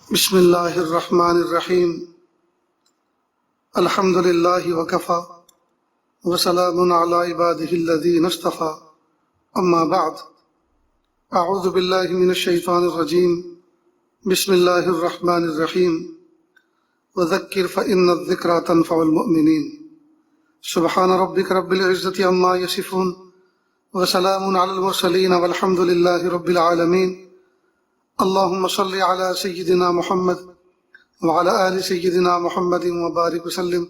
بسم اللہ الرحمن الرحیم الحمد للہ وکفا وسلام علی عبادہ الذین اصطفى اما بعد اعوذ باللہ من الشیطان الرجیم بسم اللہ الرحمن الرحیم وذکر فإن الذکرى تنفع المؤمنین سبحان ربک رب العزة عما یصفون وسلام علی المرسلین والحمد للہ رب العالمین اللهم صل على سيدنا محمد وعلى آل سيدنا محمد وبارك وسلم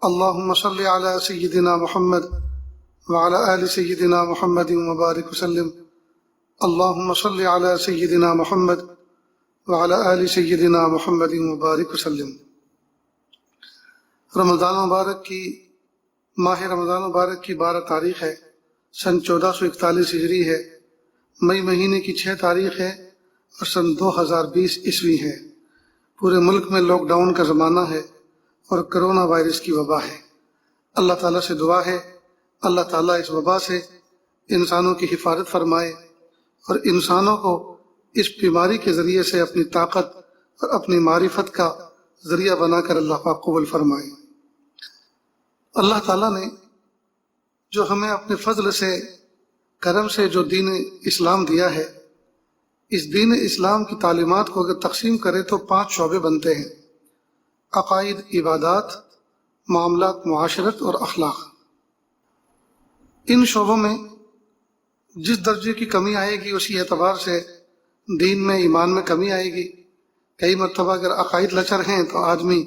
اللهم صل على سيدنا محمد وعلى آل سيدنا محمد وبارك وسلم اللهم صل على سيدنا محمد وعلى آل سيدنا محمد وبارك وسلم۔ رمضان مبارک کی ماہ رمضان مبارک کی 12 تاریخ ہے، سن 1441 ہجری ہے، مئی مہینے کی 6 تاریخ ہے اور سن 2020 عیسوی ہے۔ پورے ملک میں لاک ڈاؤن کا زمانہ ہے اور کرونا وائرس کی وبا ہے۔ اللہ تعالیٰ سے دعا ہے اللہ تعالیٰ اس وبا سے انسانوں کی حفاظت فرمائے اور انسانوں کو اس بیماری کے ذریعے سے اپنی طاقت اور اپنی معرفت کا ذریعہ بنا کر اللہ پاک قبول فرمائے۔ اللہ تعالیٰ نے جو ہمیں اپنے فضل سے کرم سے جو دین اسلام دیا ہے، اس دین اسلام کی تعلیمات کو اگر تقسیم کرے تو 5 شعبے بنتے ہیں: عقائد، عبادات، معاملات، معاشرت اور اخلاق۔ ان شعبوں میں جس درجے کی کمی آئے گی اسی اعتبار سے دین میں ایمان میں کمی آئے گی۔ کئی مرتبہ اگر عقائد لچر ہیں تو آدمی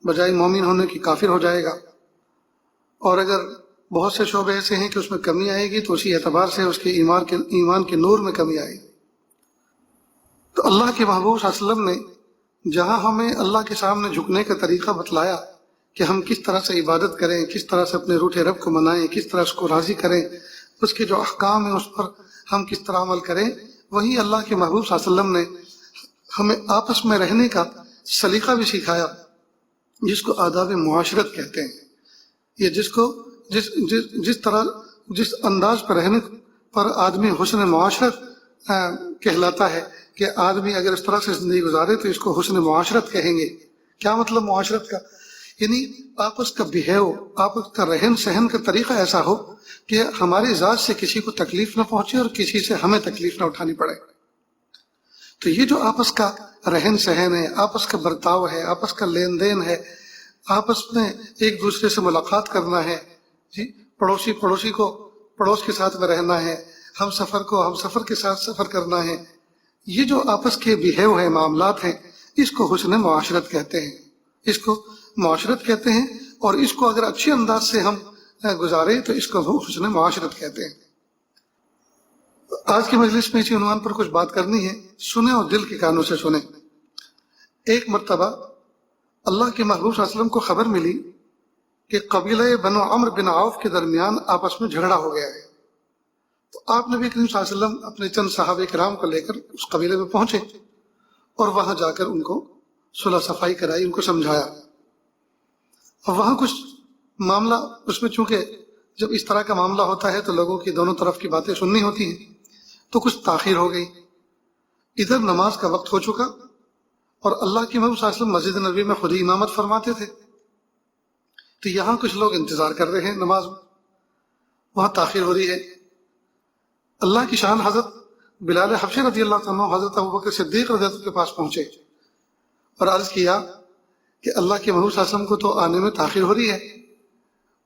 بجائے مومن ہونے کی کافر ہو جائے گا، اور اگر بہت سے شعبے ایسے ہیں کہ اس میں کمی آئے گی تو اسی اعتبار سے اس کے ایمان کے نور میں کمی آئے گی۔ تو اللہ کے محبوب صلی اللہ علیہ وسلم نے جہاں ہمیں اللہ کے سامنے جھکنے کا طریقہ بتلایا کہ ہم کس طرح سے عبادت کریں، کس طرح سے اپنے روٹھے رب کو منائیں، کس طرح اس کو راضی کریں، اس کے جو احکام ہیں اس پر ہم کس طرح عمل کریں، وہیں اللہ کے محبوب صلی اللہ علیہ وسلم نے ہمیں آپس میں رہنے کا سلیقہ بھی سکھایا، جس کو آداب معاشرت کہتے ہیں۔ یہ جس انداز پر رہنے پر آدمی حسن معاشرت کہلاتا ہے کہ آدمی اگر اس طرح سے زندگی گزارے تو اس کو حسن معاشرت کہیں گے۔ کیا مطلب معاشرت کا؟ یعنی آپس کا بہیو، آپس کا رہن سہن کا طریقہ ایسا ہو کہ ہماری ذات سے کسی کو تکلیف نہ پہنچے اور کسی سے ہمیں تکلیف نہ اٹھانی پڑے۔ تو یہ جو آپس کا رہن سہن ہے، آپس کا برتاؤ ہے، آپس کا لین دین ہے، آپس میں ایک دوسرے سے ملاقات کرنا ہے، جی، پڑوسی کو پڑوس کے ساتھ میں رہنا ہے، ہم سفر کو ہم سفر کے ساتھ سفر کرنا ہے، یہ جو آپس کے بہیو ہے، معاملات ہیں، اس کو حسن معاشرت کہتے ہیں، اس کو معاشرت کہتے ہیں۔ اور اس کو اگر اچھے انداز سے ہم گزارے تو اس کو حسن معاشرت کہتے ہیں۔ آج کی مجلس میں اسی عنوان پر کچھ بات کرنی ہے، سنیں اور دل کے کانوں سے سنیں۔ ایک مرتبہ اللہ کے محبوب صلی اللہ علیہ وسلم کو خبر ملی کہ قبیلہ بنو عمرو بن عوف کے درمیان آپس میں جھگڑا ہو گیا ہے۔ تو آپ نبی کریم صلی اللہ علیہ وسلم اپنے چند صحابہ کرام کو لے کر اس قبیلے میں پہنچے اور وہاں جا کر ان کو صلح صفائی کرائی، ان کو سمجھایا۔ اور وہاں کچھ معاملہ اس میں، چونکہ جب اس طرح کا معاملہ ہوتا ہے تو لوگوں کی دونوں طرف کی باتیں سننی ہوتی ہیں، تو کچھ تاخیر ہو گئی۔ ادھر نماز کا وقت ہو چکا اور اللہ کے محبوب صلی اللہ علیہ وسلم مسجد نبوی میں خود ہی امامت فرماتے تھے، تو یہاں کچھ لوگ انتظار کر رہے ہیں نماز میں، وہاں تاخیر ہو رہی ہے۔ اللہ کی شان حضرت بلال حبشی رضی اللہ عنہ حضرت ابوبکر صدیق رضی اللہ عنہ کے پاس پہنچے اور عرض کیا کہ اللہ کے محبوب صلی اللہ علیہ وسلم کو تو آنے میں تاخیر ہو رہی ہے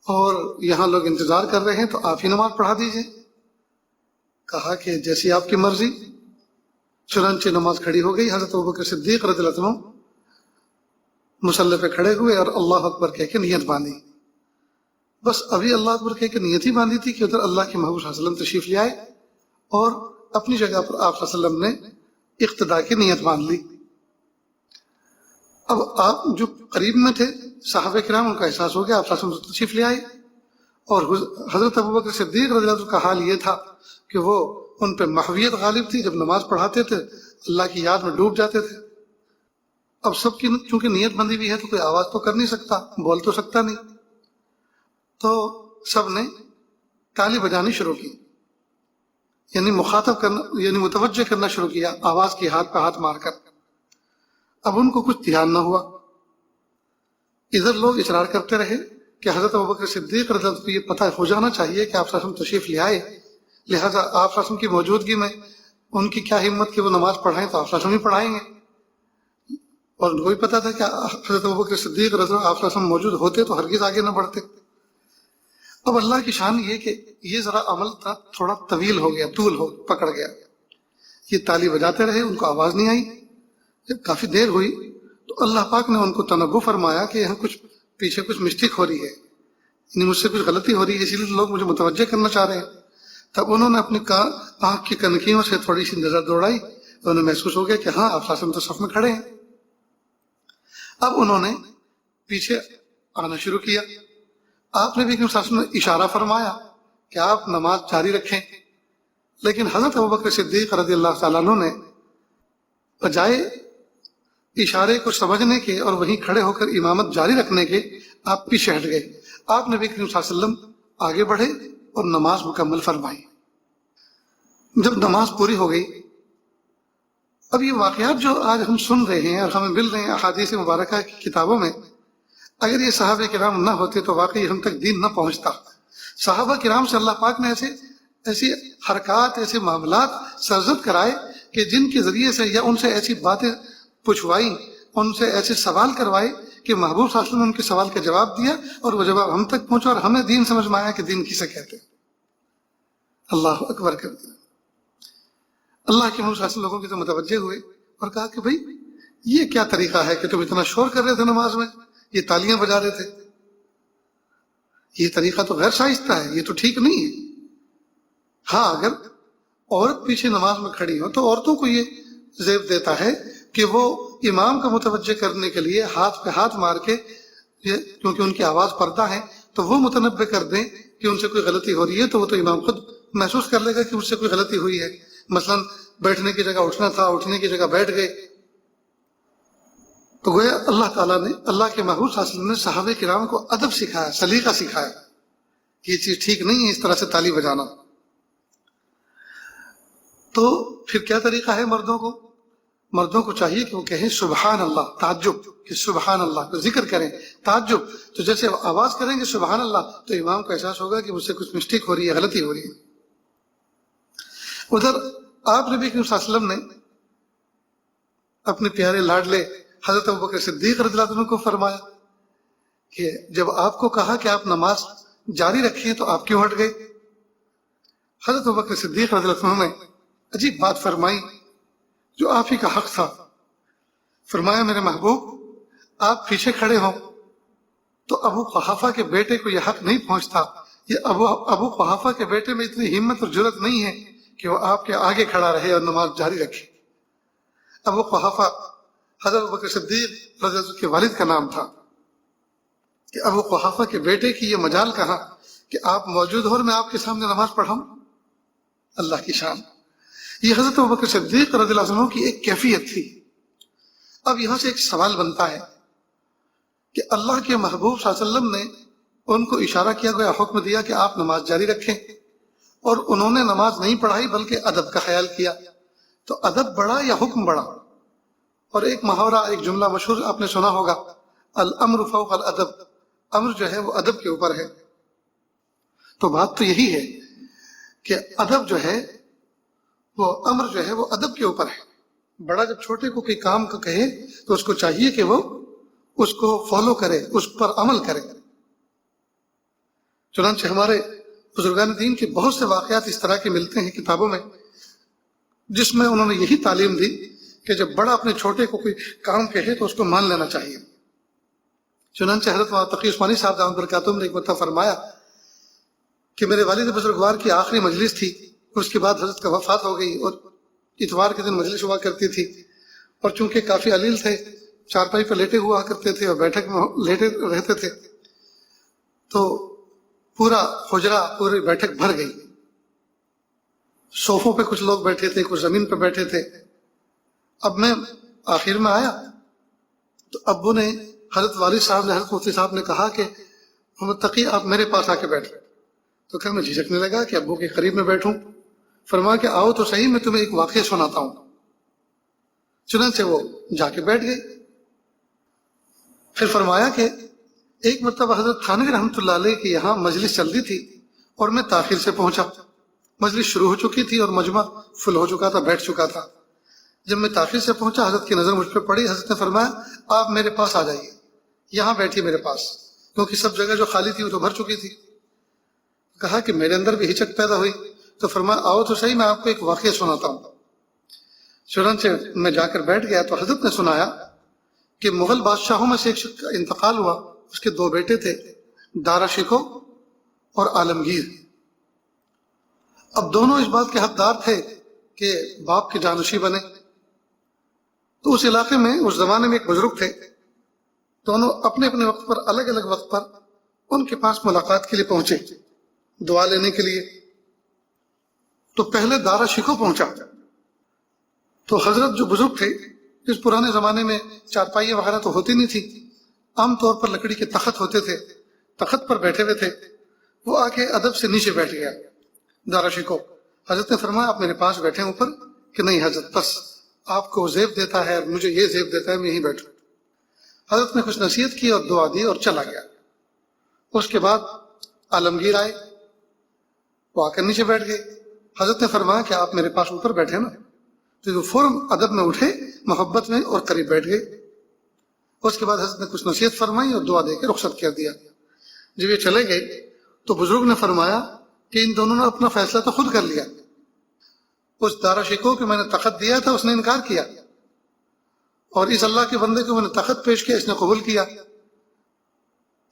اور یہاں لوگ انتظار کر رہے ہیں، تو آپ ہی نماز پڑھا دیجئے۔ کہا کہ جیسی آپ کی مرضی۔ چنانچہ نماز کھڑی ہو گئی، حضرت ابوبکر صدیق رضی اللہ عنہ مصلی پہ کھڑے ہوئے اور اللہ اکبر کہہ کے نیت باندھی۔ بس ابھی اللہ اکبر کہہ کے نیت ہی باندھی تھی کہ ادھر اللہ کے محبوب صلی اللہ علیہ وسلم تشریف لے آئے اور اپنی جگہ پر آپ صلی اللہ علیہ وسلم نے اقتداء کی نیت باندھ لی۔ اب آپ جو قریب میں تھے صحابہ کرام، ان کا احساس ہو گیا، آپ صلی اللہ علیہ وسلم تشریف لے آئے، اور حضرت ابوبکر صدیق رضی اللہ عنہ کا حال یہ تھا کہ وہ ان پہ محویت غالب تھی، جب نماز پڑھاتے تھے اللہ کی یاد میں ڈوب جاتے تھے۔ اب سب کی چونکہ نیت بندی بھی ہے تو کوئی آواز تو کر نہیں سکتا، بول تو سکتا نہیں، تو سب نے تالی بجانی شروع کی، یعنی مخاطب کرنا، یعنی متوجہ کرنا شروع کیا، آواز کی ہاتھ پہ ہاتھ مار کر۔ اب ان کو کچھ دھیان نہ ہوا. ادھر لوگ اصرار کرتے رہے کہ حضرت ابوبکر صدیق رضی اللہ عنہ کو یہ پتہ ہو جانا چاہیے کہ آپ صلی اللہ علیہ وسلم تشریف لے آئے، لہٰذا آپ صلی اللہ علیہ وسلم کی موجودگی میں ان کی کیا ہمت کہ وہ نماز پڑھائیں تو آپ صلی اللہ علیہ وسلم ہی پڑھائیں گے. اور ان کو بھی پتا تھا کہ حضرت ابوبکر صدیق رضی اللہ عنہ آپ صلی اللہ علیہ وسلم موجود ہوتے تو ہرگز آگے نہ بڑھتے. اب اللہ کی شان یہ کہ یہ ذرا عمل تھا تھوڑا طویل ہو گیا، طول ہو پکڑ گیا. یہ تالی بجاتے رہے، ان کو آواز نہیں آئی. جب کافی دیر ہوئی تو اللہ پاک نے ان کو تنبہ فرمایا کہ یہاں کچھ پیچھے کچھ مسٹیک ہو رہی ہے، یعنی مجھ سے کچھ غلطی ہو رہی ہے، اسی لیے لوگ مجھے متوجہ کرنا چاہ رہے ہیں. تب انہوں نے اپنی آنکھ کی کنکیوں سے تھوڑی سی نظر دوڑائی تو انہیں محسوس ہو گیا کہ ہاں آپ صلی اللہ علیہ وسلم تو صف میں کھڑے ہیں. اب انہوں نے پیچھے آنا شروع کیا. آپ نے بھی صلی اللہ علیہ وسلم نے اشارہ فرمایا کہ آپ نماز جاری رکھیں، لیکن حضرت ابوبکر صدیق رضی اللہ تعالیٰ عنہ نے بجائے اشارے کو سمجھنے کے اور وہیں کھڑے ہو کر امامت جاری رکھنے کے آپ پیچھے ہٹ گئے. آپ نبی کریم صلی اللہ علیہ وسلم آگے بڑھے اور نماز مکمل فرمائی. جب نماز پوری ہو گئی، اب یہ واقعات جو آج ہم سن رہے ہیں اور ہمیں مل رہے ہیں احادیث مبارکہ کی کتابوں میں، اگر یہ صحابہ کرام نہ ہوتے تو واقعی ہم تک دین نہ پہنچتا. صحابہ کرام سے اللہ پاک نے ایسی حرکات، ایسے معاملات سرزد کرائے کہ جن کے ذریعے سے یا ان سے ایسی باتیں پوچھوائی، ان سے ایسے سوال کروائے کہ محبوب صلی اللہ علیہ وسلم نے ان کے سوال کا جواب دیا اور وہ جواب ہم تک پہنچا اور ہمیں دین سمجھ میں آیا کہ دین کسے کہتے ہیں. اللہ اکبر کر دیا. اللہ کے محبوب صلی اللہ علیہ وسلم لوگوں کی تو متوجہ ہوئے اور کہا کہ بھائی یہ کیا طریقہ ہے کہ تم اتنا شور کر رہے تھے نماز میں، یہ تالیاں بجا رہے تھے، یہ طریقہ تو غیر شائستہ ہے، یہ تو ٹھیک نہیں ہے. ہاں اگر عورت پیچھے نماز میں کھڑی ہو تو عورتوں کو یہ زیب دیتا ہے کہ وہ امام کو متوجہ کرنے کے لیے ہاتھ پہ ہاتھ مار کے، کیونکہ ان کی آواز پردہ ہے تو وہ متنبہ کر دیں کہ ان سے کوئی غلطی ہو رہی ہے، تو وہ تو امام خود محسوس کر لے گا کہ اس سے کوئی غلطی ہوئی ہے. مثلا بیٹھنے کی جگہ اٹھنا تھا، اٹھنے کی جگہ بیٹھ گئے. تو گویا اللہ تعالیٰ نے، اللہ کے محبوب صلی اللہ علیہ وسلم نے صحابہ کرام کو ادب سکھایا، سلیقہ سکھایا کہ یہ چیز ٹھیک نہیں ہے اس طرح سے تالی بجانا. تو پھر کیا طریقہ ہے مردوں کو چاہیے کہ وہ کہیں سبحان اللہ، تعجب، کہ سبحان اللہ کو ذکر کریں، تعجب. تو جیسے آواز کریں گے سبحان اللہ تو امام کو احساس ہوگا کہ مجھ سے کچھ مسٹیک ہو رہی ہے، غلطی ہو رہی ہے. ادھر آپ نبی کریم صلی اللہ علیہ وسلم نے اپنے پیارے لاڈلے حضرت ابوبکر صدیق رضی اللہ عنہ کو فرمایا کہ جب آپ کو کہا کہ آپ نماز جاری رکھیں تو آپ کیوں ہٹ گئے؟ حضرت ابوبکر صدیق رضی اللہ عنہ نے عجیب بات فرمائی جو آپ ہی کا حق تھا. فرمایا میرے محبوب، آپ پیچھے کھڑے ہوں تو ابو قحافہ کے بیٹے کو یہ حق نہیں پہنچتا. یہ ابو قحافہ کے بیٹے میں اتنی ہمت اور جرت نہیں ہے کہ وہ آپ کے آگے کھڑا رہے اور نماز جاری رکھے. ابو قحافہ حضرت ابوبکر صدیق رضی اللہ عنہ کے والد کا نام تھا کہ ابو قحافہ کے بیٹے کی یہ مجال کہا کہ آپ موجود ہو اور میں آپ کے سامنے نماز پڑھاؤں. اللہ کی شان. یہ حضرت ابوبکر صدیق رضی اللہ عنہ کی ایک کیفیت تھی. اب یہاں سے ایک سوال بنتا ہے کہ اللہ کے محبوب صلی اللہ علیہ وسلم نے ان کو اشارہ کیا گیا، حکم دیا کہ آپ نماز جاری رکھیں، اور انہوں نے نماز نہیں پڑھائی بلکہ ادب کا خیال کیا. تو ادب بڑا یا حکم بڑا؟ اور ایک محاورہ، ایک جملہ مشہور آپ نے سنا ہوگا، الامر فوق الادب، امر جو ہے وہ ادب کے اوپر ہے. تو بات تو یہی ہے کہ ادب جو ہے وہ امر جو ہے وہ ادب کے اوپر ہے. بڑا جب چھوٹے کو کوئی کام کا کہے تو اس کو چاہیے کہ وہ اس کو فالو کرے، اس پر عمل کرے. چنانچہ ہمارے بزرگان دین کے بہت سے واقعات اس طرح کے ملتے ہیں کتابوں میں، جس میں انہوں نے یہی تعلیم دی کہ جب بڑا اپنے چھوٹے کو کوئی کام کہے تو اس کو مان لینا چاہیے. چنانچہ حضرت تقی عثمانی صاحب دامت برکاتہم نے ایک مرتبہ فرمایا کہ میرے والد بزرگوار کی آخری مجلس تھی، اس کے بعد حضرت کا وفات ہو گئی، اور اتوار کے دن مجلس ہوا کرتی تھی، اور چونکہ کافی علیل تھے، چارپائی پر لیٹے ہوا کرتے تھے اور بیٹھک میں لیٹے رہتے تھے، تو پورا حجرہ، پوری بیٹھک بھر گئی. صوفوں پہ کچھ لوگ بیٹھے تھے، کچھ زمین پہ بیٹھے تھے. اب میں آخر میں آیا تو ابو نے، حضرت والد صاحب نے، حضرت مفتی صاحب نے کہا کہ محمد تقی آپ میرے پاس آ کے بیٹھے. تو کیا میں جھجکنے لگا کہ ابو کے قریب میں بیٹھوں. فرمایا کہ آؤ تو صحیح، میں تمہیں ایک واقعہ سناتا ہوں. چنانچہ وہ جا کے بیٹھ گئے۔ پھر فرمایا کہ ایک مرتبہ حضرت تھانوی رحمۃ اللہ علیہ کے یہاں مجلس چل رہی تھی اور میں تاخیر سے پہنچا۔ مجلس شروع ہو چکی تھی اور مجمع فل ہو چکا تھا، بیٹھ چکا تھا۔ جب میں تاخیر سے پہنچا، حضرت کی نظر مجھ پہ پڑی۔ حضرت نے فرمایا آپ میرے پاس آ جائیے، یہاں بیٹھیے میرے پاس، کیونکہ سب جگہ جو خالی تھی وہ تو بھر چکی تھی۔ کہا کہ میرے اندر بھی ہچک پیدا ہوئی، تو فرمایا آؤ تو صحیح، میں آپ کو ایک واقعہ سناتا ہوں۔ چنانچہ میں جا کر بیٹھ گیا تو حضرت نے سنایا کہ مغل بادشاہوں میں سے ایک شخص کا انتقال ہوا، اس کے 2 بیٹے تھے، دارا شکو اور عالمگیر۔ اب دونوں اس بات کے حقدار تھے کہ باپ کے جانشین بنے۔ تو اس علاقے میں اس زمانے میں ایک بزرگ تھے، دونوں اپنے اپنے وقت پر، الگ الگ وقت پر ان کے پاس ملاقات کے لیے پہنچے، دعا لینے کے لیے۔ تو پہلے دارا شکو پہنچا تو حضرت جو بزرگ تھے، اس پرانے زمانے میں چارپائیاں وغیرہ تو ہوتی نہیں تھی، عام طور پر لکڑی کے تخت ہوتے تھے، تخت پر بیٹھے ہوئے تھے۔ وہ آ کے ادب سے نیچے بیٹھ گیا دارا شکو۔ حضرت نے فرمایا آپ میرے پاس بیٹھے اوپر؟ کہ نہیں حضرت، بس آپ کو زیب دیتا ہے اور مجھے یہ زیب دیتا ہے، میں یہیں بیٹھوں۔ حضرت نے کچھ نصیحت کی اور دعا دی اور چلا گیا۔ اس کے بعد عالمگیر آئے، وہ آ کر نیچے بیٹھ گئے۔ حضرت نے فرمایا کہ آپ میرے پاس اوپر بیٹھے نا، تو وہ فوراً ادب میں اٹھے، محبت میں، اور قریب بیٹھ گئے۔ اس کے بعد حضرت نے کچھ نصیحت فرمائی اور دعا دے کے رخصت کر دیا۔ جب یہ چلے گئے تو بزرگ نے فرمایا کہ ان دونوں نے اپنا فیصلہ تو خود کر لیا۔ اس دارا شکو کہ میں نے تخت دیا تھا، اس نے انکار کیا، اور اس اللہ کے بندے کو میں نے تخت پیش کیا، اس نے قبول کیا۔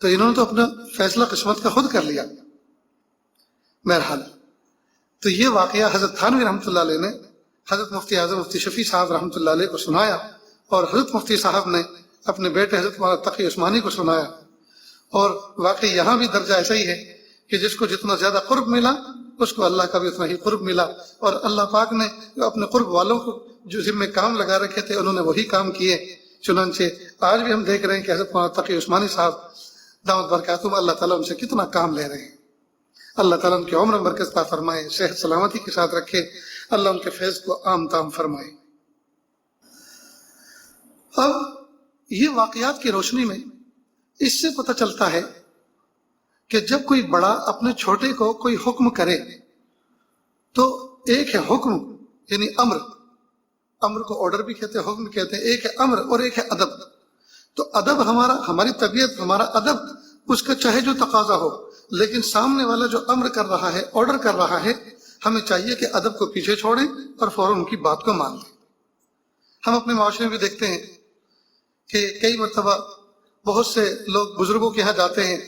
تو انہوں نے تو اپنا فیصلہ قسمت کا خود کر لیا۔ بہرحال تو یہ واقعہ حضرت تھانوی رحمۃ اللہ علیہ نے حضرت مفتی اعظم مفتی شفیع صاحب رحمۃ اللہ علیہ کو سنایا، اور حضرت مفتی صاحب نے اپنے بیٹے حضرت مولانا تقی عثمانی کو سنایا۔ اور واقعی یہاں بھی درجہ ایسا ہی ہے کہ جس کو جتنا زیادہ قرب ملا اس کو اللہ کا بھی اتنا ہی قرب ملا، اور اللہ پاک نے اپنے قرب والوں کو جو ذمہ کام لگا رکھے تھے انہوں نے وہی کام کیے۔ چنانچہ آج بھی ہم دیکھ رہے ہیں کہ حضرت مولانا تقی عثمانی صاحب دعوت برکاتہم، اللہ تعالیٰ ان سے کتنا کام لے رہے ہیں۔ اللہ تعالیٰ ان کی عمر برکت عطا فرمائے، صحت سلامتی کے ساتھ رکھے، اللہ ان کے فیض کو عام تام فرمائے۔ اب یہ واقعات کی روشنی میں اس سے پتہ چلتا ہے کہ جب کوئی بڑا اپنے چھوٹے کو کوئی حکم کرے تو ایک ہے حکم یعنی امر، امر کو آرڈر بھی کہتے ہیں، حکم بھی کہتے ہیں، ایک ہے امر اور ایک ہے ادب۔ تو ادب ہماری طبیعت، ہمارا ادب اس کا چاہے جو تقاضا ہو، لیکن سامنے والا جو امر کر رہا ہے، آرڈر کر رہا ہے، ہمیں چاہیے کہ ادب کو پیچھے چھوڑیں اور فوراً ان کی بات کو مان لیں۔ ہم اپنے معاشرے میں بھی دیکھتے ہیں کہ کئی مرتبہ بہت سے لوگ بزرگوں کے یہاں جاتے ہیں،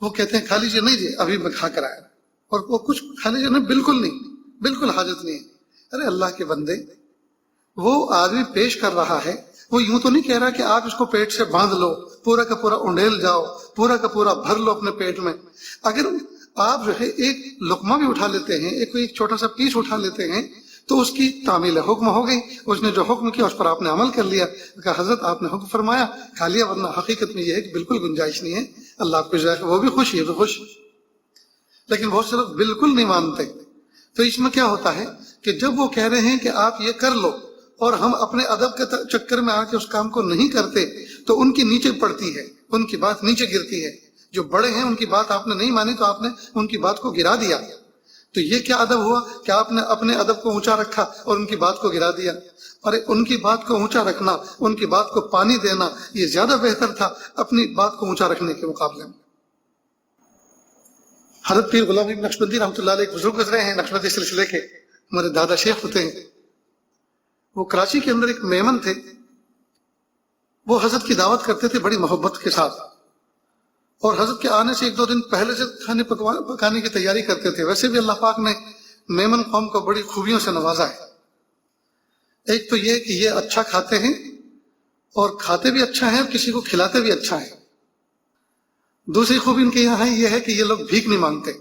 وہ کہتے ہیں کھا لیجیے، نہیں جی ابھی میں کھا کر آیا، اور وہ کچھ کھا لیجیے، نہیں بالکل نہیں، بالکل حاجت نہیں ہے۔ ارے اللہ کے بندے، وہ آدمی پیش کر رہا ہے، وہ یوں تو نہیں کہہ رہا کہ آپ اس کو پیٹ سے باندھ لو، پورا کا پورا انڈیل جاؤ، پورا کا پورا بھر لو اپنے پیٹ میں۔ اگر آپ جو ہے ایک لقمہ بھی اٹھا لیتے ہیں، ایک چھوٹا سا پیس اٹھا لیتے ہیں، تو اس کی تعمیل حکم ہو گئی، اس نے جو حکم کیا اس پر آپ نے عمل کر لیا۔ کہا حضرت آپ نے حکم فرمایا، کھا لیا، ورنہ حقیقت میں یہ ہے کہ بالکل گنجائش نہیں ہے، اللہ آپ کو جائے، وہ بھی خوش، یہ بھی خوش۔ لیکن بہت سے لوگ بالکل نہیں مانتے۔ تو اس میں کیا ہوتا ہے کہ جب وہ کہہ رہے ہیں کہ آپ یہ کر لو اور ہم اپنے ادب کے چکر میں آ کے اس کام کو نہیں کرتے، تو ان کی نیچے پڑتی ہے، ان کی بات نیچے گرتی ہے۔ جو بڑے ہیں ان کی بات آپ نے نہیں مانی تو آپ نے ان کی بات کو گرا دیا۔ تو یہ کیا ادب ہوا کہ آپ نے اپنے ادب کو اونچا رکھا اور ان کی بات کو گرا دیا؟ اور ان کی بات کو اونچا رکھنا، ان کی بات کو پانی دینا، یہ زیادہ بہتر تھا اپنی بات کو اونچا رکھنے کے مقابلے میں۔ حضرت پیر غلام ابن نقشبندی رحمۃ اللہ علیہ ایک بزرگ گزرے ہیں نقشبندی سلسلے کے، ہمارے دادا شیخ ہوتے ہیں۔ وہ کراچی کے اندر ایک میمن تھے، وہ حضرت کی دعوت کرتے تھے بڑی محبت کے ساتھ، اور حضرت کے آنے سے 1-2 دن پہلے سے کھانے پکانے کی تیاری کرتے تھے۔ ویسے بھی اللہ پاک نے میمن قوم کو بڑی خوبیوں سے نوازا ہے۔ ایک تو یہ کہ یہ اچھا کھاتے ہیں، اور کھاتے بھی اچھا ہے اور کسی کو کھلاتے بھی اچھا ہے۔ دوسری خوبی ان کے یہاں یہ ہے کہ یہ لوگ بھیک نہیں مانگتے۔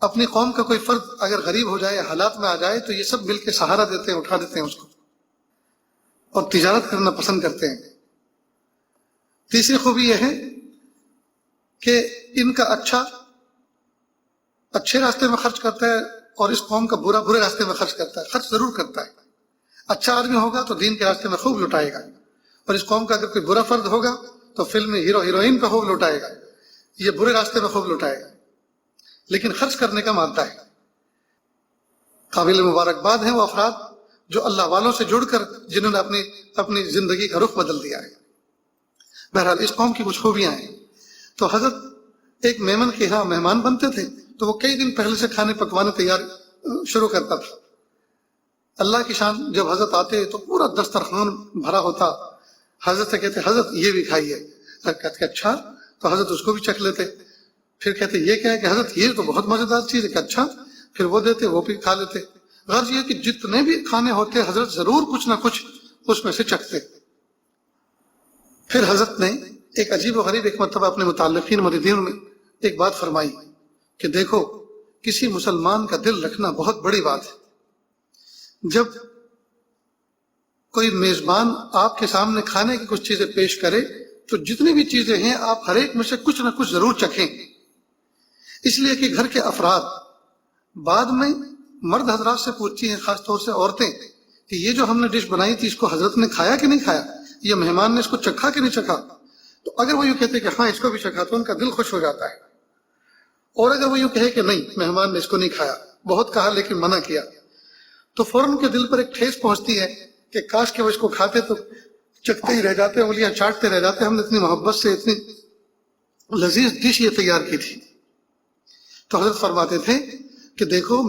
اپنی قوم کا کوئی فرد اگر غریب ہو جائے، حالات میں آ جائے، تو یہ سب مل کے سہارا دیتے ہیں، اٹھا دیتے ہیں اس کو، اور تجارت کرنا پسند کرتے ہیں۔ تیسری خوبی یہ ہے کہ ان کا اچھے راستے میں خرچ کرتا ہے، اور اس قوم کا برے راستے میں خرچ کرتا ہے۔ خرچ ضرور کرتا ہے، اچھا آدمی ہوگا تو دین کے راستے میں خوب لٹائے گا، اور اس قوم کا اگر کوئی برا فرد ہوگا تو فلم میں ہیرو ہیروئن پہ خوب لٹائے گا، یہ برے راستے میں خوب لٹائے گا، لیکن خرچ کرنے کا مادہ ہے۔ قابل مبارکباد ہیں وہ افراد جو اللہ والوں سے جڑ کر جنہوں نے اپنی زندگی کا رخ بدل دیا ہے۔ بہرحال اس قوم کی کچھ خوبیاں ہیں۔ تو حضرت ایک میمن کے یہاں مہمان بنتے تھے تو وہ کئی دن پہلے سے کھانے پکوانے تیار شروع کرتا تھا۔ اللہ کی شان، جب حضرت آتے تو پورا دسترخوان بھرا ہوتا، حضرت سے کہتے حضرت یہ بھی کھائیے، کہتے اچھا، تو حضرت اس کو بھی چکھ لیتے، پھر کہتے یہ کیا ہے کہ حضرت یہ تو بہت مزیدار چیز ہے، کہ اچھا، پھر وہ دیتے، وہ بھی کھا لیتے۔ غرض یہ کہ جتنے بھی کھانے ہوتے حضرت ضرور کچھ نہ کچھ اس میں سے چکھتے۔ پھر حضرت نے ایک عجیب و غریب ایک مرتبہ اپنے متعلقین مریدین میں ایک بات فرمائی کہ دیکھو، کسی مسلمان کا دل رکھنا بہت بڑی بات ہے۔ جب کوئی میزبان آپ کے سامنے کھانے کی کچھ چیزیں پیش کرے تو جتنی بھی چیزیں ہیں آپ ہر ایک میں سے کچھ نہ کچھ ضرور چکھیں، اس لیے کہ گھر کے افراد بعد میں مرد حضرات سے پوچھتی ہیں، خاص طور سے عورتیں، کہ یہ جو ہم نے ڈش بنائی تھی اس کو حضرت نے کھایا کہ نہیں کھایا، یہ مہمان نے اس کو چکھا کہ نہیں چکھا۔ تو اگر وہ یوں کہتے کہ ہاں اس کو بھی چکھا تو ان کا دل خوش ہو جاتا ہے، اور اگر وہ یوں کہے کہ نہیں مہمان نے اس کو نہیں کھایا، بہت کہا لیکن منع کیا، تو فوراً ان کے دل پر ایک ٹھیس پہنچتی ہے کہ کاش کہ وہ اس کو کھاتے تو چکھتے ہی رہ جاتے، انگلیاں چاٹتے رہ جاتے، ہم نے اتنی محبت سے اتنی لذیذ ڈش یہ تیار کی تھی۔ تو حضرت فرماتے تھے کہ دیکھو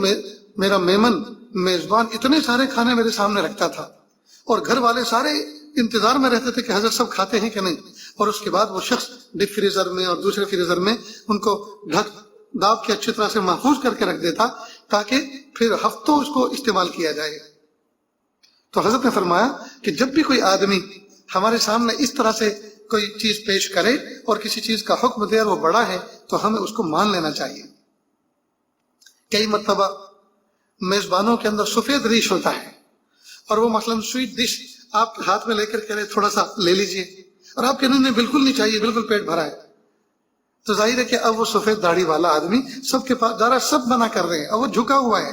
میرا میمن میزبان اتنے سارے کھانے میرے سامنے رکھتا تھا، اور گھر والے سارے انتظار میں رہتے تھے کہ حضرت سب کھاتے ہیں کہ نہیں، اور اس کے بعد وہ شخص ڈپ فریزر میں اور دوسرے فریزر میں ان کو ڈھک داب کے اچھی طرح سے محفوظ کر کے رکھ دیتا تاکہ پھر ہفتوں اس کو استعمال کیا جائے۔ تو حضرت نے فرمایا کہ جب بھی کوئی آدمی ہمارے سامنے اس طرح سے کوئی چیز پیش کرے اور کسی چیز کا حکم دے اور وہ بڑا ہے تو ہمیں اس کو مان لینا چاہیے۔ کئی مرتبہ میزبانوں کے اندر سفید ریش ہوتا ہے، اور وہ مثلاً سویٹ ڈش آپ ہاتھ میں لے کر کہہ رہے تھوڑا سا لے لیجئے، اور آپ کہنے نہیں بالکل نہیں چاہیے، بالکل پیٹ بھرا ہے، تو ظاہر ہے کہ اب وہ سفید داڑھی والا آدمی سب کے پاس جا رہا ہے، سب منع کر رہے ہیں، اب وہ جھکا ہوا ہے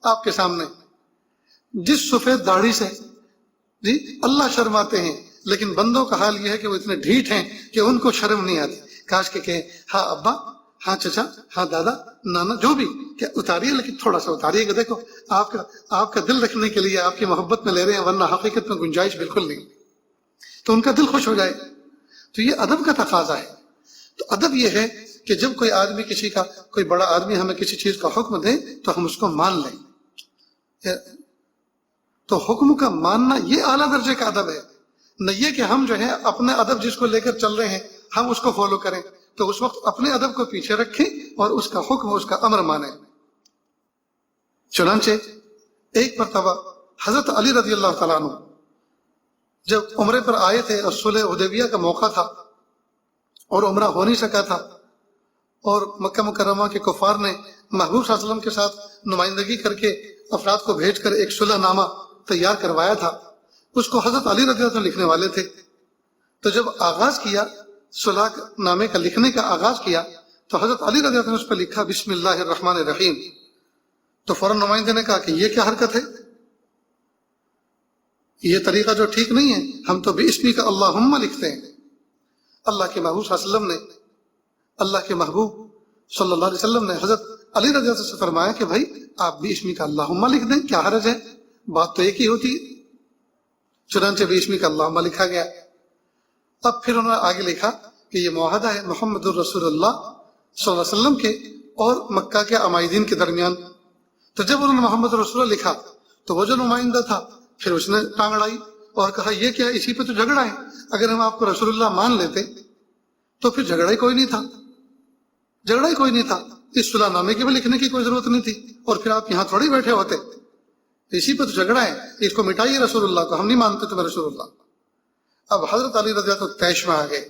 آپ کے سامنے۔ جس سفید داڑھی سے جی اللہ شرماتے ہیں، لیکن بندوں کا حال یہ ہے کہ وہ اتنے ڈھیٹ ہیں کہ ان کو شرم نہیں آتی۔ کاش کہ کہیں ہاں ابا، ہاں چچا، ہاں دادا، نانا، جو بھی کہ اتاریے، لیکن تھوڑا سا اتاریے کہ دیکھو آپ کا دل رکھنے کے لیے آپ کی محبت میں لے رہے ہیں، ورنہ حقیقت میں گنجائش بالکل نہیں، تو ان کا دل خوش ہو جائے۔ تو یہ ادب کا تقاضا ہے۔ تو ادب یہ ہے کہ جب کوئی آدمی کوئی بڑا آدمی ہمیں کسی چیز کا حکم دے تو ہم اس کو مان لیں۔ تو حکم کا ماننا یہ اعلیٰ درجے کا ادب ہے، نہ یہ کہ ہم جو ہے اپنے ادب جس کو لے کر چل رہے ہیں ہم اس کو فالو کریں، تو اس وقت اپنے ادب کو پیچھے رکھیں اور اس کا حکم، اس کا امر مانیں۔ چنانچہ ایک مرتبہ حضرت علی رضی اللہ تعالیٰ عنہ جب عمرے پر آئے تھے اور صلح حدیبیہ کا موقع تھا اور عمرہ ہو نہیں سکا تھا، اور مکہ مکرمہ کے کفار نے محبوب صلی اللہ علیہ وسلم کے ساتھ نمائندگی کر کے افراد کو بھیج کر ایک صلح نامہ تیار کروایا تھا، اس کو حضرت علی رضی اللہ عنہ لکھنے والے تھے۔ تو جب آغاز کیا صلح نامے کا لکھنے کا آغاز کیا تو حضرت علی رضی اللہ عنہ نے اس پر لکھا بسم اللہ الرحمن الرحیم۔ تو فوراً نمائندے نے کہا کہ یہ کیا حرکت ہے، یہ طریقہ جو ٹھیک نہیں ہے، ہم تو باسمی کا اللہم لکھتے ہیں۔ اللہ کے محبوب صلی اللہ علیہ وسلم نے حضرت علی رضی اللہ عنہ سے فرمایا کہ بھائی آپ باسمی کا اللہم لکھ دیں، کیا حرج ہے، بات تو ایک ہی ہوتی ہے۔ چنانچہ باسمی کا اللہم لکھا گیا۔ اب پھر انہوں نے آگے لکھا کہ یہ معاہدہ ہے محمد الرسول اللہ صلی اللہ علیہ وسلم کے اور مکہ کے عمائدین کے درمیان۔ تو جب انہوں نے محمد رسول اللہ لکھا تو وہ جو نمائندہ تھا پھر اس نے ٹانگ اڑائی اور کہا یہ کیا، اسی پہ تو جھگڑا ہے، اگر ہم آپ کو رسول اللہ مان لیتے تو پھر جھگڑا ہی کوئی نہیں تھا، اس صلح نامے کے بھی لکھنے کی کوئی ضرورت نہیں تھی، اور پھر آپ یہاں تھوڑی بیٹھے ہوتے، اسی پہ تو جھگڑا ہے، اس کو مٹائیے رسول اللہ کو، ہم نہیں مانتے تمہیں رسول اللہ۔ اب حضرت علی رضی اللہ عنہ طیش میں آ گئے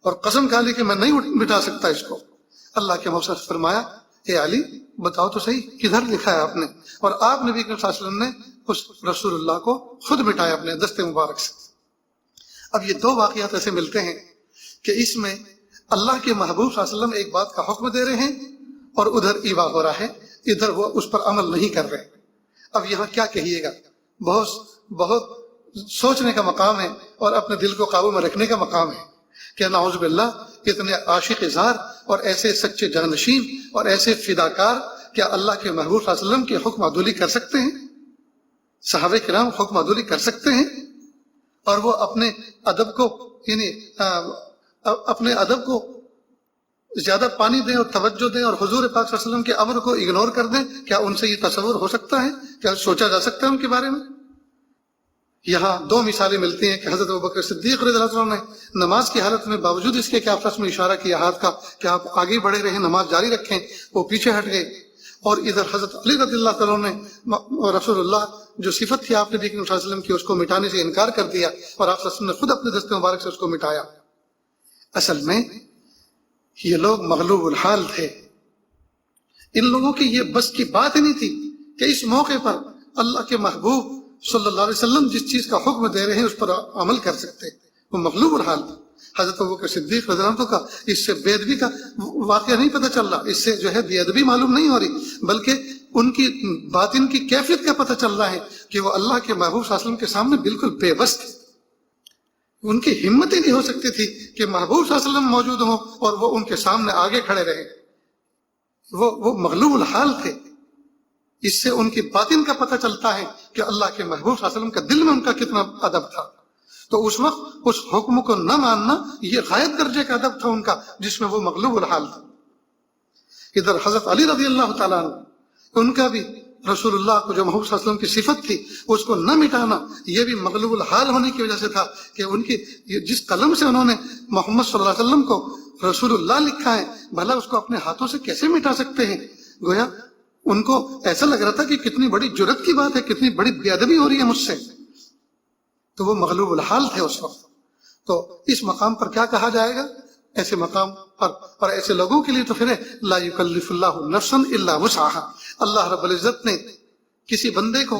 اور قسم کھا لی کہ میں نہیں مٹا سکتا اس کو۔ اللہ کے محبوب نے فرمایا اے علی بتاؤ تو صحیح کدھر لکھا ہے آپ نے، اور آپ نبی صلی اللہ علیہ وسلم نے اس رسول اللہ کو خود مٹایا اپنے دست مبارک سے۔ اب یہ دو واقعات ایسے ملتے ہیں کہ اس میں اللہ کے محبوب صلی اللہ علیہ وسلم ایک بات کا حکم دے رہے ہیں اور ادھر ایوا ہو رہا ہے، ادھر وہ اس پر عمل نہیں کر رہے۔ اب یہاں کیا کہیے گا، بہت سوچنے کا مقام ہے اور اپنے دل کو قابو میں رکھنے کا مقام ہے کہ نعوذ باللہ اتنے عاشق زار اور ایسے سچے جانشین اور ایسے فداکار کیا اللہ کے محبوب صلی اللہ علیہ وسلم کی حکم عدولی کر سکتے ہیں؟ صحابہ کرام حکم عدولی کر سکتے ہیں؟ اور وہ اپنے ادب کو یعنی اپنے ادب کو زیادہ پانی دیں اور توجہ دیں اور حضور پاک صلی اللہ علیہ وسلم کے امر کو اگنور کر دیں؟ کیا ان سے یہ تصور ہو سکتا ہے؟ کیا سوچا جا سکتا ہے ان کے بارے میں؟ یہاں دو مثالیں ملتی ہیں کہ حضرت ابوبکر صدیق رضی اللہ عنہ نے نماز کی حالت میں باوجود اس کے کہ آپس میں اشارہ کیا ہاتھ کا کہ آپ آگے بڑھے رہیں، نماز جاری رکھیں، وہ پیچھے ہٹ گئے. اور ادھر حضرت علی رضی اللہ عنہ نے رسول اللہ جو صفت تھی آپ نے صلی اللہ علیہ وسلم کی اس کو مٹانے سے انکار کر دیا اور آپ صلی اللہ علیہ وسلم نے خود اپنے دست مبارک سے اس کو مٹایا. اصل میں یہ لوگ مغلوب الحال تھے. ان لوگوں کی یہ بس کی بات ہی نہیں تھی کہ اس موقع پر اللہ کے محبوب صلی اللہ علیہ وسلم جس چیز کا حکم دے رہے ہیں اس پر عمل کر سکتے. وہ مغلوب الحال تھا. حضرت ابوبکر صدیق رضی اللہ عنہ کا اس سے بے ادبی کا واقعہ نہیں پتہ چل رہا، اس سے جو ہے بے ادبی معلوم نہیں ہو رہی، بلکہ ان کی باطن کی کیفیت کا پتہ چل رہا ہے کہ وہ اللہ کے محبوب صلی اللہ علیہ وسلم کے سامنے بالکل بے بس تھے. ان کی ہمت ہی نہیں ہو سکتی تھی کہ محبوب صلی اللہ علیہ وسلم موجود ہوں اور وہ ان کے سامنے آگے کھڑے رہے. وہ مغلوب الحال تھے. اس سے ان کی باطن کا پتہ چلتا ہے کہ اللہ کے محبوب صلی اللہ علیہ وسلم کا دل میں ان کا کتنا ادب تھا. تو اس وقت اس حکم کو نہ ماننا یہ غائب درجے کا ادب تھا ان کا، جس میں وہ مغلوب الحال تھا. ادھر حضرت علی رضی اللہ تعالیٰ عنہ، ان کا بھی رسول اللہ کو جو محبوب صلی اللہ علیہ وسلم کی صفت تھی اس کو نہ مٹانا یہ بھی مغلوب الحال ہونے کی وجہ سے تھا کہ ان کی جس قلم سے انہوں نے محمد صلی اللہ علیہ وسلم کو رسول اللہ لکھا ہے بھلا اس کو اپنے ہاتھوں سے کیسے مٹا سکتے ہیں. گویا ان کو ایسا لگ رہا تھا کہ کتنی بڑی جرت کی بات ہے، کتنی بڑی بے ادبی ہو رہی ہے مجھ سے. تو وہ مغلوب الحال تھے اس وقت. تو اس مقام پر کیا کہا جائے گا؟ ایسے مقام پر اور ایسے لوگوں کے لیے تو پھر لا یکلف اللہ نفسا الا وسعها. اللہ رب العزت نے کسی بندے کو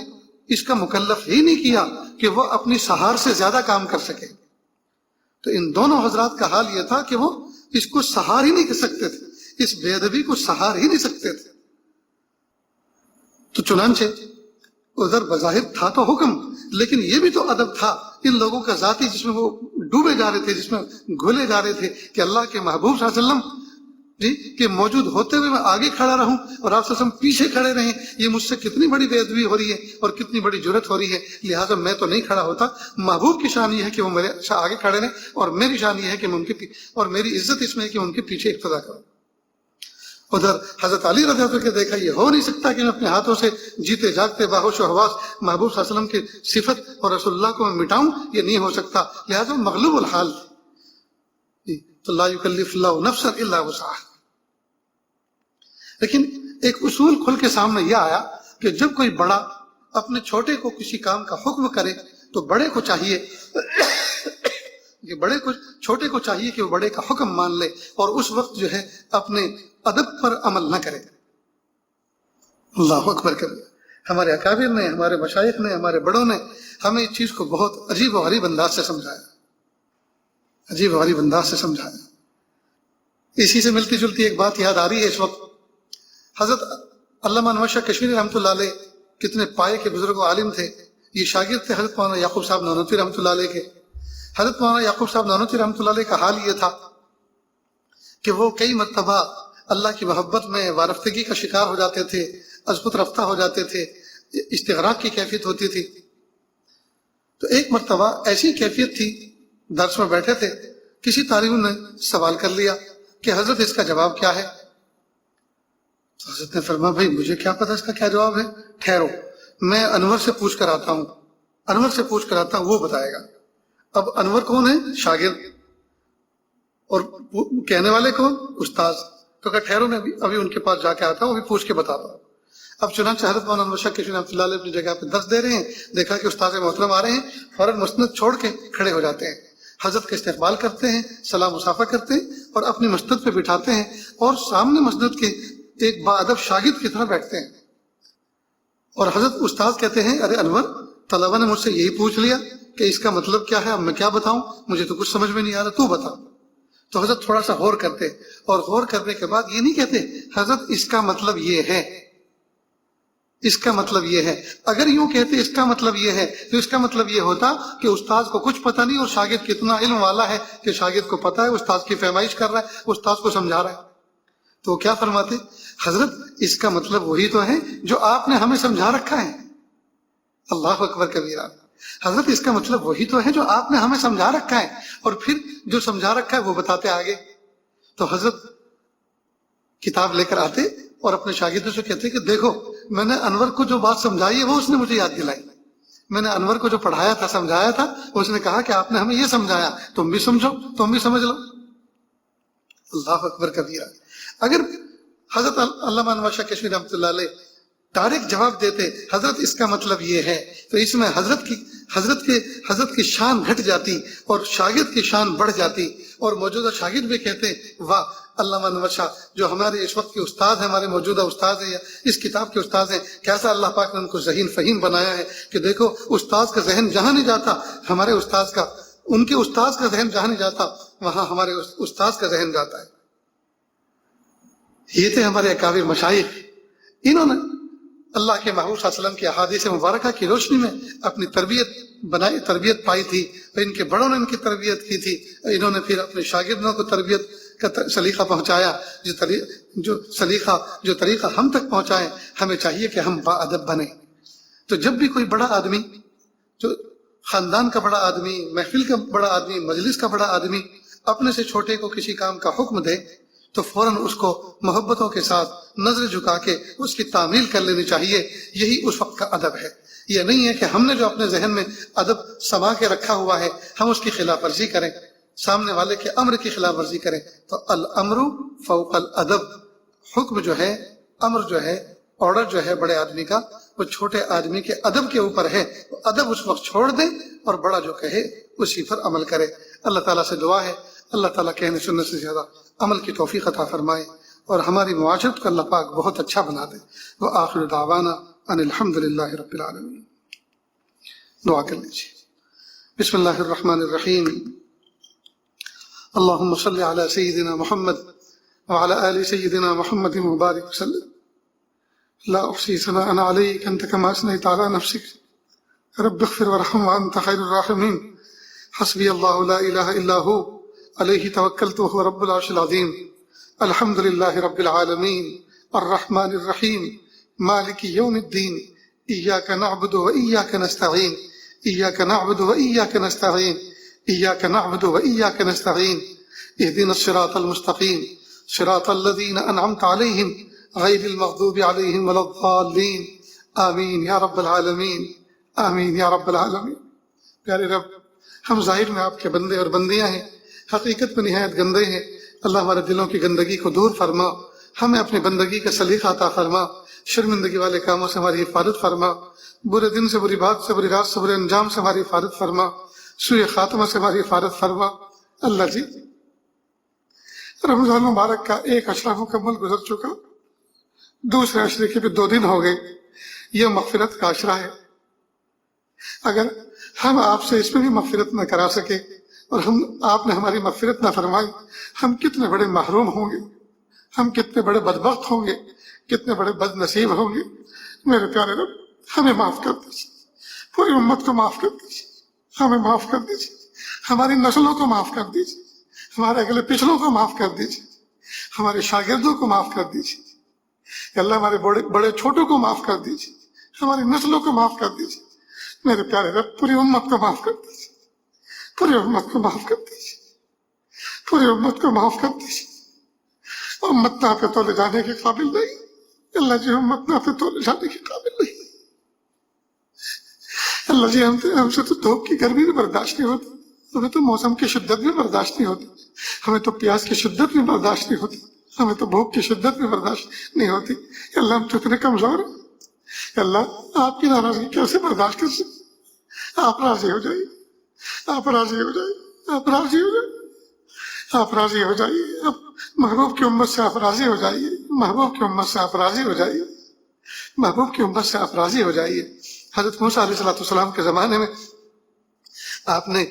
اس کا مکلف ہی نہیں کیا کہ وہ اپنی سہار سے زیادہ کام کر سکے. تو ان دونوں حضرات کا حال یہ تھا کہ وہ اس کو سہار ہی نہیں کر سکتے تھے، اس بے ادبی کو سہار ہی نہیں سکتے تھے. تو چنانچہ ادھر بظاہر تھا تو حکم، لیکن یہ بھی تو ادب تھا ان لوگوں کا ذاتی جس میں وہ ڈوبے جا رہے تھے، جس میں گھلے جا رہے تھے کہ اللہ کے محبوب صلی اللہ علیہ وسلم جی کہ موجود ہوتے ہوئے میں آگے کھڑا رہوں اور آپ صلی اللہ علیہ وسلم پیچھے کھڑے رہیں. یہ مجھ سے کتنی بڑی بے ادبی ہو رہی ہے اور کتنی بڑی جرت ہو رہی ہے، لہٰذا میں تو نہیں کھڑا ہوتا. محبوب کی شان یہ ہے کہ وہ میرے آگے کھڑے رہیں اور میری شان یہ ہے کہ میں ان کے اور میری عزت اس میں ہے کہ ان کے پیچھے اقتدا کروں. ادھر حضرت علی رضی اللہ عنہ کے دیکھا یہ ہو نہیں سکتا کہ میں اپنے ہاتھوں سے جیتے جاگتے باہوش و حواس محبوب صلی اللہ علیہ وسلم کی صفت اور رسول اللہ کو میں مٹاؤں، یہ نہیں ہو سکتا. لہٰذا مغلوب الحال تو لا یکلف اللہ نفسا الا وسعها. لیکن ایک اصول کھل کے سامنے یہ آیا کہ جب کوئی بڑا اپنے چھوٹے کو کسی کام کا حکم کرے تو بڑے کو چاہیے کہ چھوٹے کو چاہیے کہ وہ بڑے کا حکم مان لے اور اس وقت جو ہے اپنے ادب پر عمل نہ کرے. اللہ اکبر کرے. ہمارے اکابر نے، ہمارے مشائخ نے، ہمارے بڑوں نے ہمیں اس چیز کو بہت عجیب و غریب انداز سے سمجھایا، عجیب و غریب انداز سے سمجھایا. اسی سے ملتی جلتی ایک بات یاد آ رہی ہے اس وقت. حضرت علامہ انور شاہ کشمیری رحمۃ اللہ علیہ کتنے پائے کے بزرگ و عالم تھے. یہ شاگرد تھے حضرت مولانا یعقوب صاحب نانوتوی رحمۃ اللہ علیہ کے. حضرت مولانا یعقوب صاحب نانوتوی رحمۃ اللہ علیہ کا حال یہ تھا کہ وہ کئی مرتبہ اللہ کی محبت میں وارفتگی کا شکار ہو جاتے تھے، از خود رفتہ ہو جاتے تھے، استغراق کی کیفیت ہوتی تھی. تو ایک مرتبہ ایسی کیفیت تھی، درس میں بیٹھے تھے، کسی طالب نے سوال کر لیا کہ حضرت اس کا جواب کیا ہے؟ تو حضرت نے فرمایا بھائی مجھے کیا پتا اس کا کیا جواب ہے، ٹھہرو میں انور سے پوچھ کر آتا ہوں، انور سے پوچھ کر آتا ہوں، وہ بتائے گا. اب انور کون ہے؟ شاگرد. اور کہنے والے کون؟ استاذ. تو کہ ٹھہرو میں ابھی ان کے پاس جا کے آتا ہوں، ابھی پوچھ کے بتاتا ہوں. اب چنانچہ حضرت مولانا انور شاہ کشمیری رحمۃ اللہ علیہ اپنی جگہ پہ درس دے رہے ہیں، دیکھا کہ استاد محترم آ رہے ہیں، فوراً مسند چھوڑ کے کھڑے ہو جاتے ہیں، حضرت کا استقبال کرتے ہیں، سلام مسافہ کرتے ہیں اور اپنی مسند پہ بٹھاتے ہیں اور سامنے مسند کے ایک باادب شاگرد کی طرح بیٹھتے ہیں. اور حضرت استاد کہتے ہیں ارے انور، طلبہ نے مجھ سے یہی پوچھ لیا کہ اس کا مطلب کیا ہے، اب میں کیا بتاؤں، مجھے تو کچھ سمجھ میں نہیں آ رہا، تو بتا. تو حضرت تھوڑا سا غور کرتے اور غور کرنے کے بعد یہ نہیں کہتے حضرت اس کا مطلب یہ ہے، اس کا مطلب یہ ہے. اگر یوں کہتے اس کا مطلب یہ ہے تو اس کا مطلب یہ ہوتا کہ استاد کو کچھ پتہ نہیں اور شاگرد کتنا علم والا ہے کہ شاگرد کو پتہ ہے، استاد کی فہمائش کر رہا ہے، استاد کو سمجھا رہا ہے. تو کیا فرماتے؟ حضرت اس کا مطلب وہی تو ہے جو آپ نے ہمیں سمجھا رکھا ہے. اللہ اکبر کبیرہ. حضرت اس کا مطلب وہی تو ہے جو آپ نے ہمیں سمجھا رکھا ہے، اور پھر جو سمجھا رکھا ہے وہ بتاتے آگے. تو حضرت کتاب لے کر آتے اور اپنے شاگردوں سے کہتے کہ دیکھو میں نے انور کو جو بات سمجھائی ہے وہ اس نے مجھے یاد دلائی. میں نے انور کو جو پڑھایا تھا، سمجھایا تھا، اس نے کہا کہ آپ نے ہمیں یہ سمجھایا، تم بھی سمجھو، تم بھی سمجھ لو. اللہ اکبر کبیرہ. اگر حضرت علامہ انور شاہ کشمیری رحمۃ اللہ علیہ ڈائریکٹ جواب دیتے حضرت اس کا مطلب یہ ہے، تو اس میں حضرت کی شان گھٹ جاتی اور شاگرد کی شان بڑھ جاتی، اور موجودہ شاگرد بھی کہتے واہ علامہ انور شاہ جو ہمارے اس وقت کے استاد ہیں، ہمارے موجودہ استاد ہیں یا اس کتاب کے استاد ہیں، کیسا اللہ پاک نے ان کو ذہین فہیم بنایا ہے کہ دیکھو استاد کا ذہن جہاں نہیں جاتا ہمارے استاد کا، ان کے استاد کا ذہن جہاں نہیں جاتا وہاں ہمارے استاد کا ذہن جاتا ہے. یہ تھے ہمارے اکابر مشائخ. انہوں نے اللہ کے محبوب صلی اللہ علیہ وسلم کی احادیث مبارکہ کی روشنی میں اپنی تربیت پائی تھی، اور ان کے بڑوں نے ان کی تربیت کی تھی. انہوں نے پھر اپنے شاگردوں کو تربیت کا سلیقہ پہنچایا، جو طریقہ ہم تک پہنچائے. ہمیں چاہیے کہ ہم باادب بنیں. تو جب بھی کوئی بڑا آدمی، جو خاندان کا بڑا آدمی، محفل کا بڑا آدمی، مجلس کا بڑا آدمی اپنے سے چھوٹے کو کسی کام کا حکم دے تو فوراً اس کو محبتوں کے ساتھ نظر جھکا کے اس کی تعمیل کر لینی چاہیے. یہی اس وقت کا ادب ہے. یہ نہیں ہے کہ ہم نے جو اپنے ذہن میں ادب سما کے رکھا ہوا ہے ہم اس کی خلاف ورزی کریں، سامنے والے کے امر کی خلاف ورزی کریں. تو الامر فوق الادب، حکم جو ہے، امر جو ہے، آرڈر جو ہے بڑے آدمی کا وہ چھوٹے آدمی کے ادب کے اوپر ہے. ادب اس وقت چھوڑ دیں اور بڑا جو کہے اسی پر عمل کرے. اللہ تعالیٰ سے دعا ہے اللہ تعالیٰ کہنے سننے سے زیادہ عمل کی توفیق عطا فرمائے اور ہماری معاشرت کو اللہ پاک بہت اچھا بنا دے. وآخر دعوانا ان الحمد للہ رب العالمین. دعا کر لیجیے. بسم اللہ الرحمن الرحیم. اللہم صلی علی سیدنا محمد وعلی آل سیدنا محمد مبارک وسلم. لا احصی ثناء علیک انت کما اثنیت علی نفسک رب اغفر وارحم وانت خیر الراحمین. حسبی اللہ لا الہ الا ہو علیہ توکلت وهو رب العرش العظیم. الحمد للہ رب العالمین الرحمن الرحیم مالک یوم الدین. ایاک نعبد و ایاک نستعین. ایاک نعبد و ایاک نستعین. ایاک نعبد و ایاک نستعین. اهدنا الصراط المستقیم صراط الذین انعمت علیہم غیر المغضوب علیہم ولا الضالین. آمین یا رب العالمین. آمین یا رب العالمین. پیارے رب، ہم ظاہر میں آپ کے بندے اور بندیاں ہیں، حقیقت میں نہایت گندے ہیں. اللہ ہمارے دلوں کی گندگی کو دور فرما، ہمیں اپنی بندگی کا سلیقہ عطا فرما، شرمندگی والے کاموں سے ہماری حفاظت فرما، برے دن سے، بری بات سے، بری رات سے، برے انجام سے ہماری حفاظت فرما، سوء خاتمہ سے ہماری حفاظت فرما. اللہ جی، رمضان مبارک کا ایک عشرہ مکمل گزر چکا، دوسرے عشرے کے بھی 2 دن ہو گئے. یہ مغفرت کا عشرہ ہے. اگر ہم آپ سے اس میں بھی مغفرت نہ کرا سکے اور آپ نے ہماری مغفرت نہ فرمائی، ہم کتنے بڑے محروم ہوں گے، ہم کتنے بڑے بدبخت ہوں گے، کتنے بڑے بد نصیب ہوں گے. میرے پیارے رب، ہمیں معاف کر دیجیے، پوری امت کو معاف کر دیجیے، ہمیں معاف کر دیجیے، ہماری نسلوں کو معاف کر دیجیے، ہمارے اگلے پچھلوں کو معاف کر دیجیے، ہمارے شاگردوں کو معاف کر دیجیے. اللہ ہمارے بڑے چھوٹوں کو معاف کر دیجیے، ہماری نسلوں کو معاف کر دیجیے. میرے پیارے رب، پوری امت کو معاف کر دیجیے، پوری امت کو معاف کر دیجیے، پوری امت کو معاف کر دیجیے. امت نہ پہ تولے جانے کے قابل نہیں. اللہ جی، امت نہ پہ تولے جانے کے قابل نہیں. اللہ جی، ہم سے تو دھوپ کی گرمی بھی برداشت نہیں ہوتی، ہمیں تو موسم کی شدت بھی برداشت نہیں ہوتی، ہمیں تو پیاس کی شدت بھی برداشت نہیں ہوتی، ہمیں تو بھوک کی شدت بھی برداشت نہیں ہوتی. اللہ ہم تو اتنے کمزور ہیں. اللہ، آپ کی ناراضگی کیسے برداشت کر سکتے؟ آپ راضی ہو جائیے، آپ راضی ہو جائیے، آپ راضی ہو جائیے، آپ راضی ہو جائیے. اب محبوب کی امت سے آپ راضی ہو جائیے، محبوب کی امت سے آپ راضی ہو جائیے، محبوب کی امت سے آپ راضی ہو جائیے. حضرت موسیٰ علیہ السلام کے زمانے میں آپ نے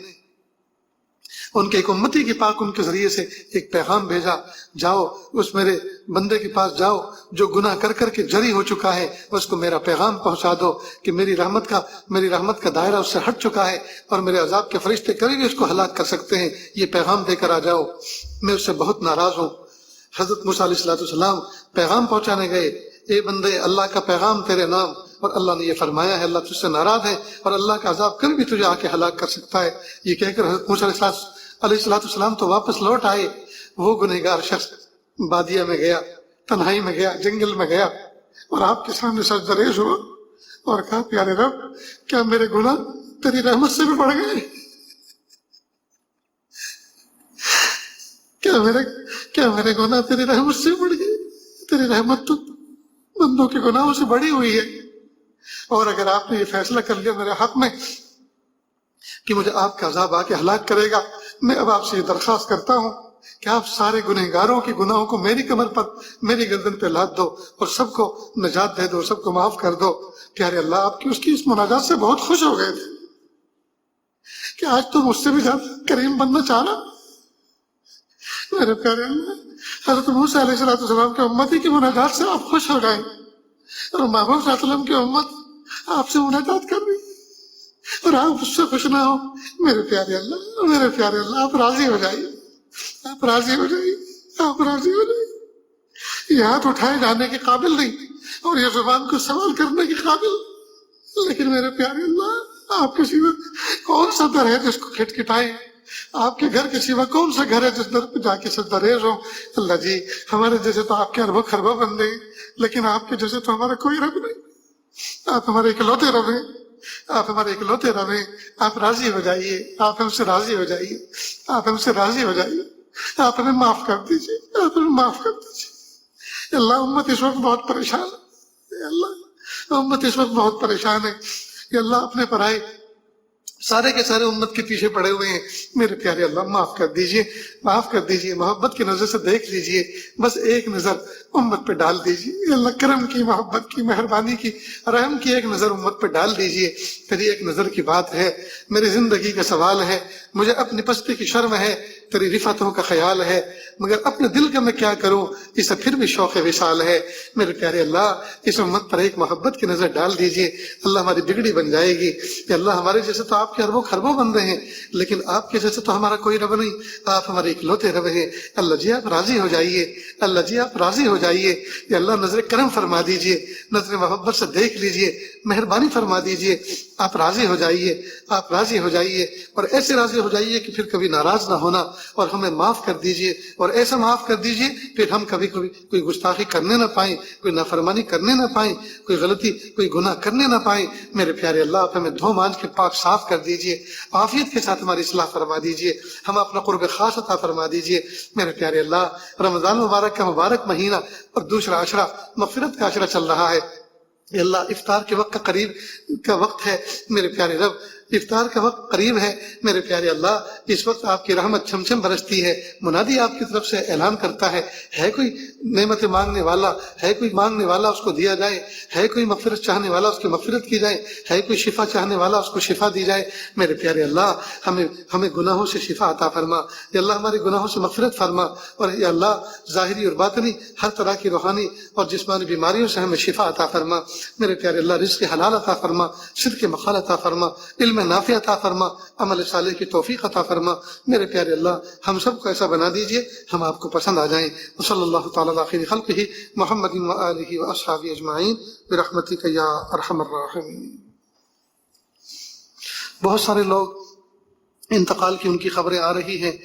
ان کے ایک امتی کے پاک ان کے ذریعے سے ایک پیغام بھیجا، جاؤ اس میرے بندے کے پاس جاؤ جو گناہ کر کر کے جری ہو چکا ہے، اس کو میرا پیغام پہنچا دو کہ میری رحمت کا دائرہ اس سے ہٹ چکا ہے اور میرے عذاب کے فرشتے کبھی بھی اس کو ہلاک کر سکتے ہیں، یہ پیغام دے کر آ جاؤ، میں اس سے بہت ناراض ہوں۔ حضرت موسیٰ علیہ السلام پیغام پہنچانے گئے، اے بندے اللہ کا پیغام تیرے نام، اور اللہ نے یہ فرمایا ہے اللہ تجھ سے ناراض ہے اور اللہ کا عذاب کبھی بھی تجھے آ کے ہلاک کر سکتا ہے۔ یہ کہہ کر حضرت موسیٰ علیہ السلام تو واپس لوٹ آئے۔ وہ گنہگار شخص بادیہ میں گیا، تنہائی میں گیا، جنگل میں گیا اور آپ کے سامنے سجدہ ریز ہوا اور کہا پیارے رب کیا میرے گناہ تیری رحمت سے بھی بڑھ گئے؟ کیا میرے گناہ تیری رحمت سے بڑھ گئے؟ تیری رحمت تو بندوں کے گناہوں سے بڑی ہوئی ہے، اور اگر آپ نے یہ فیصلہ کر لیا میرے حق میں کہ مجھے آپ کا عذاب آ کے ہلاک کرے گا، میں اب آپ سے یہ درخواست کرتا ہوں کہ آپ سارے گنہگاروں کے گناہوں کو میری کمر پر، میری گردن پہ لاد دو اور سب کو نجات دے دو، سب کو معاف کر دو۔ پیارے اللہ آپ کی اس مناجات سے بہت خوش ہو گئے تھے کہ آج تو مجھ سے بھی زیادہ کریم بننا چاہنا۔ میرے پیارے اللہ حضرت موسیٰ علیہ السلام کے امتی کی مناجات سے آپ خوش ہو گئے اور محبوب صلی اللہ علیہ وسلم کی امت آپ سے مناجات کر رہی اور آپ اس سے خوش نہ ہو۔ میرے پیارے اللہ آپ راضی ہو جائیے، آپ راضی ہو جائیے، آپ راضی ہو جائیے۔ یہ ہاتھ اٹھائے جانے کے قابل نہیں اور یہ زبان کو سوال کرنے کے قابل، لیکن میرے پیارے اللہ آپ کے سوا کون سا در ہے جس کو کھٹکھٹائے؟ آپ کے گھر کے سوا کون سا گھر ہے جس در پہ جا کے سجدہ ریز ہو؟ اللہ جی ہمارے جیسے تو آپ کے اربوں خربوں بندے ہیں، لیکن آپ کے جیسے تو ہمارا کوئی رب نہیں۔ آپ ہمارے اکلوتے رب ہیں، آپ ہمارے اکلوتے رب ہیں۔ آپ راضی ہو جائیے، آپ ہم سے راضی ہو جائیے، آپ ہم سے راضی ہو جائیے، آپ ہمیں معاف کر دیجیے، آپ ہمیں معاف کر دیجیے۔ اللہ امت اس وقت بہت پریشان ہے، اللہ امت اس وقت بہت پریشان ہے کہ اللہ اپنے پرائے سارے کے سارے امت کے پیچھے پڑے ہوئے ہیں۔ میرے پیارے اللہ معاف کر دیجئے، معاف کر دیجئے، محبت کی نظر سے دیکھ لیجئے، بس ایک نظر امت پہ ڈال دیجئے۔ اللہ کرم کی، محبت کی، مہربانی کی، رحم کی ایک نظر امت پہ ڈال دیجئے۔ تیری ایک نظر کی بات ہے، میری زندگی کا سوال ہے، مجھے اپنی پستی کی شرم ہے، تیری رفعتوں کا خیال ہے، مگر اپنے دل کا میں کیا کروں، اسے پھر بھی شوق وصال ہے۔ میرے پیارے اللہ اس امت پر ایک محبت کی نظر ڈال دیجئے، اللہ ہماری بگڑی بن جائے گی کہ اللہ ہمارے جیسے تو آپ کے اربوں خربوں بندے ہیں، لیکن آپ کے جیسے تو ہمارا کوئی رب نہیں، آپ ہمارے اکلوتے رب ہیں۔ اللہ جی آپ راضی ہو جائیے، اللہ جی آپ راضی ہو جائیے، یا اللہ نظر کرم فرما دیجئے، نظر محبت سے دیکھ لیجئے، مہربانی فرما دیجئے، آپ راضی ہو جائیے، آپ راضی ہو جائیے، اور ایسے راضی ہو جائیے کہ پھر کبھی ناراض نہ ہونا، اور ہمیں معاف کر دیجئے، اور ایسا معاف کر دیجئے پھر ہم کبھی کوئی گستاخی کرنے نہ پائیں، کوئی نافرمانی کرنے نہ پائیں، کوئی غلطی، کوئی گناہ کرنے نہ پائیں۔ میرے پیارے اللہ آپ ہمیں دھو مانج کے پاک صاف کر دیجئے، عافیت کے ساتھ ہماری اصلاح فرما دیجئے، ہم اپنا قرب خاص عطا فرما دیجئے۔ میرے پیارے اللہ رمضان مبارک کا مبارک مہینہ اور دوسرا عشرہ مغفرت کا عشرہ چل رہا ہے، اے اللہ افطار کے وقت قریب کا وقت ہے، میرے پیارے رب افطار کا وقت قریب ہے، میرے پیارے اللہ اس وقت آپ کی رحمت چھم چھم برستی ہے، منادی آپ کی طرف سے اعلان کرتا ہے کوئی نعمت مانگنے والا، ہے کوئی مانگنے والا اس کو دیا جائے، ہے کوئی مغفرت چاہنے والا اس کی مغفرت کی جائے، ہے کوئی شفا چاہنے والا اس کو شفا دی جائے۔ میرے پیارے اللہ ہمیں گناہوں سے شفا عطا فرما، یا اللہ ہمارے گناہوں سے مغفرت فرما، اور یا اللہ ظاہری اور باطنی ہر طرح کی روحانی اور جسمانی بیماریوں سے ہمیں شفا عطا فرما۔ میرے پیارے اللہ رزق حلال عطا فرما، صدق مقال عطا فرما، علم نافع عطا فرما، عمل صالح کی توفیق عطا فرما۔ میرے پیارے اللہ ہم سب کو ایسا بنا دیجئے ہم آپ کو پسند آ جائیں۔ وصلی اللہ تعالی علی خیر خلقہ محمد وآلہ واصحابہ اجمعین برحمتک یا ارحم الراحمین۔ بہت سارے لوگ انتقال کی ان کی خبریں آ رہی ہیں،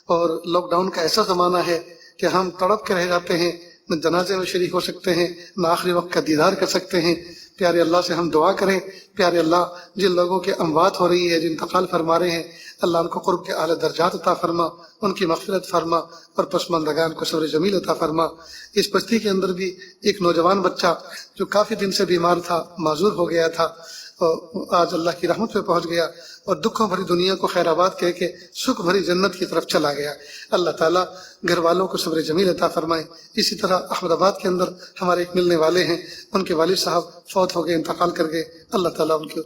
اور لاک ڈاؤن کا ایسا زمانہ ہے کہ ہم تڑپ کے رہ جاتے ہیں، نہ جنازے میں شریک ہو سکتے ہیں، نہ آخری وقت کا دیدار کر سکتے ہیں۔ پیارے اللہ سے ہم دعا کریں، پیارے اللہ جن لوگوں کے اموات ہو رہی ہے، جن انتقال فرما رہے ہیں، اللہ ان کو قرب کے اعلیٰ درجات عطا فرما، ان کی مغفرت فرما، اور پسماندگان کو صبر جمیل عطا فرما۔ اس بستی کے اندر بھی ایک نوجوان بچہ جو کافی دن سے بیمار تھا، معذور ہو گیا تھا، اور آج اللہ کی رحمت پہ پہنچ گیا اور دکھوں بھری دنیا کو خیر آباد کہہ کے سکھ بھری جنت کی طرف چلا گیا۔ اللہ تعالیٰ گھر والوں کو صبر جمیل عطا فرمائے۔ اسی طرح احمد آباد کے اندر ہمارے ایک ملنے والے ہیں، ان کے والد صاحب فوت ہو گئے، انتقال کر گئے، اللہ تعالیٰ ان کے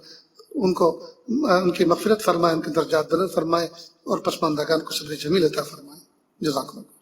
ان کو ان کی مغفرت فرمائے، ان کے درجات بلند فرمائے اور پسماندگان کو صبر جمیل عطا فرمائے. جزاک اللہ.